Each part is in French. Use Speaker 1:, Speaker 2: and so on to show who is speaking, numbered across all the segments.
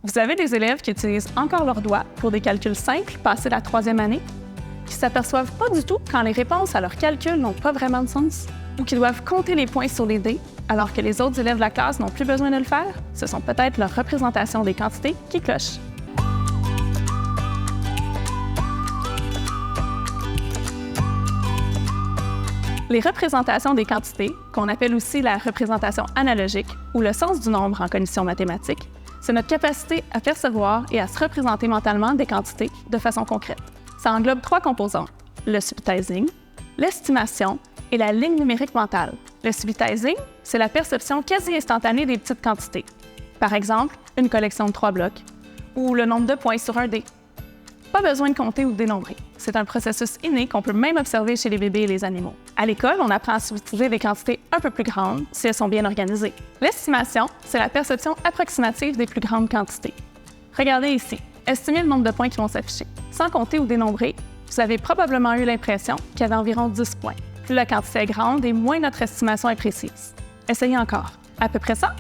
Speaker 1: Vous avez des élèves qui utilisent encore leurs doigts pour des calculs simples passés la 3e année, qui ne s'aperçoivent pas du tout quand les réponses à leurs calculs n'ont pas vraiment de sens, ou qui doivent compter les points sur les dés alors que les autres élèves de la classe n'ont plus besoin de le faire. Ce sont peut-être leur représentation des quantités qui cloche. Les représentations des quantités, qu'on appelle aussi la représentation analogique ou le sens du nombre en cognition mathématique, c'est notre capacité à percevoir et à se représenter mentalement des quantités de façon concrète. Ça englobe 3 composants, le subtizing, l'estimation et la ligne numérique mentale. Le subtizing, c'est la perception quasi instantanée des petites quantités. Par exemple, une collection de 3 blocs ou le nombre de points sur un dé. Pas besoin de compter ou de dénombrer. C'est un processus inné qu'on peut même observer chez les bébés et les animaux. À l'école, on apprend à subtiliser des quantités un peu plus grandes si elles sont bien organisées. L'estimation, c'est la perception approximative des plus grandes quantités. Regardez ici, estimez le nombre de points qui vont s'afficher. Sans compter ou dénombrer, vous avez probablement eu l'impression qu'il y avait environ 10 points. Plus la quantité est grande et moins notre estimation est précise. Essayez encore. À peu près ça?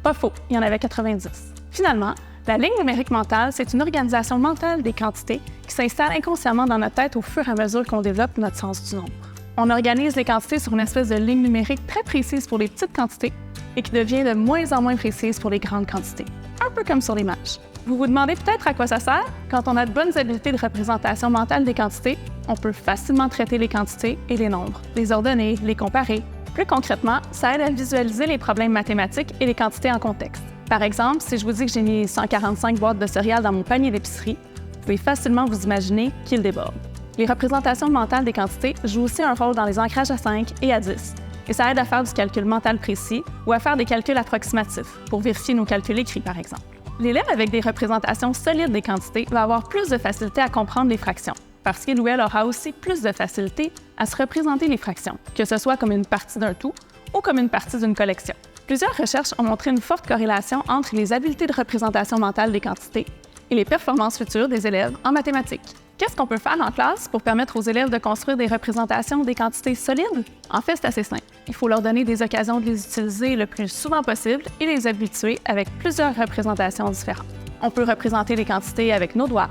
Speaker 1: Pas faux, il y en avait 90. Finalement, la ligne numérique mentale, c'est une organisation mentale des quantités qui s'installe inconsciemment dans notre tête au fur et à mesure qu'on développe notre sens du nombre. On organise les quantités sur une espèce de ligne numérique très précise pour les petites quantités et qui devient de moins en moins précise pour les grandes quantités. Un peu comme sur l'image. Vous vous demandez peut-être à quoi ça sert? Quand on a de bonnes habiletés de représentation mentale des quantités, on peut facilement traiter les quantités et les nombres, les ordonner, les comparer. Plus concrètement, ça aide à visualiser les problèmes mathématiques et les quantités en contexte. Par exemple, si je vous dis que j'ai mis 145 boîtes de céréales dans mon panier d'épicerie, vous pouvez facilement vous imaginer qu'il déborde. Les représentations mentales des quantités jouent aussi un rôle dans les ancrages à 5 et à 10, et ça aide à faire du calcul mental précis ou à faire des calculs approximatifs, pour vérifier nos calculs écrits, par exemple. L'élève avec des représentations solides des quantités va avoir plus de facilité à comprendre les fractions, parce qu'il ou elle aura aussi plus de facilité à se représenter les fractions, que ce soit comme une partie d'un tout ou comme une partie d'une collection. Plusieurs recherches ont montré une forte corrélation entre les habiletés de représentation mentale des quantités et les performances futures des élèves en mathématiques. Qu'est-ce qu'on peut faire en classe pour permettre aux élèves de construire des représentations des quantités solides? En fait, c'est assez simple. Il faut leur donner des occasions de les utiliser le plus souvent possible et les habituer avec plusieurs représentations différentes. On peut représenter les quantités avec nos doigts,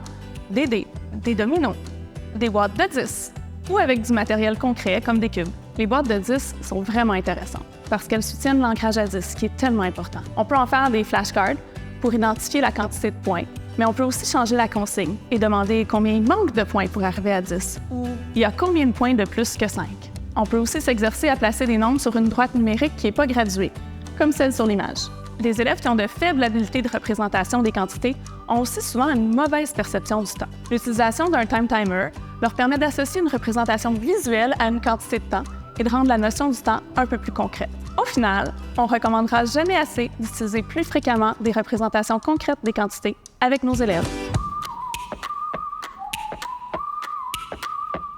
Speaker 1: des dés, des dominos, des boîtes de 10 ou avec du matériel concret comme des cubes. Les boîtes de 10 sont vraiment intéressantes parce qu'elles soutiennent l'ancrage à 10, qui est tellement important. On peut en faire des flashcards pour identifier la quantité de points, mais on peut aussi changer la consigne et demander combien il manque de points pour arriver à 10 ou il y a combien de points de plus que 5. On peut aussi s'exercer à placer des nombres sur une droite numérique qui n'est pas graduée, comme celle sur l'image. Les élèves qui ont de faibles habiletés de représentation des quantités ont aussi souvent une mauvaise perception du temps. L'utilisation d'un time timer leur permet d'associer une représentation visuelle à une quantité de temps et de rendre la notion du temps un peu plus concrète. Au final, on ne recommandera jamais assez d'utiliser plus fréquemment des représentations concrètes des quantités avec nos élèves.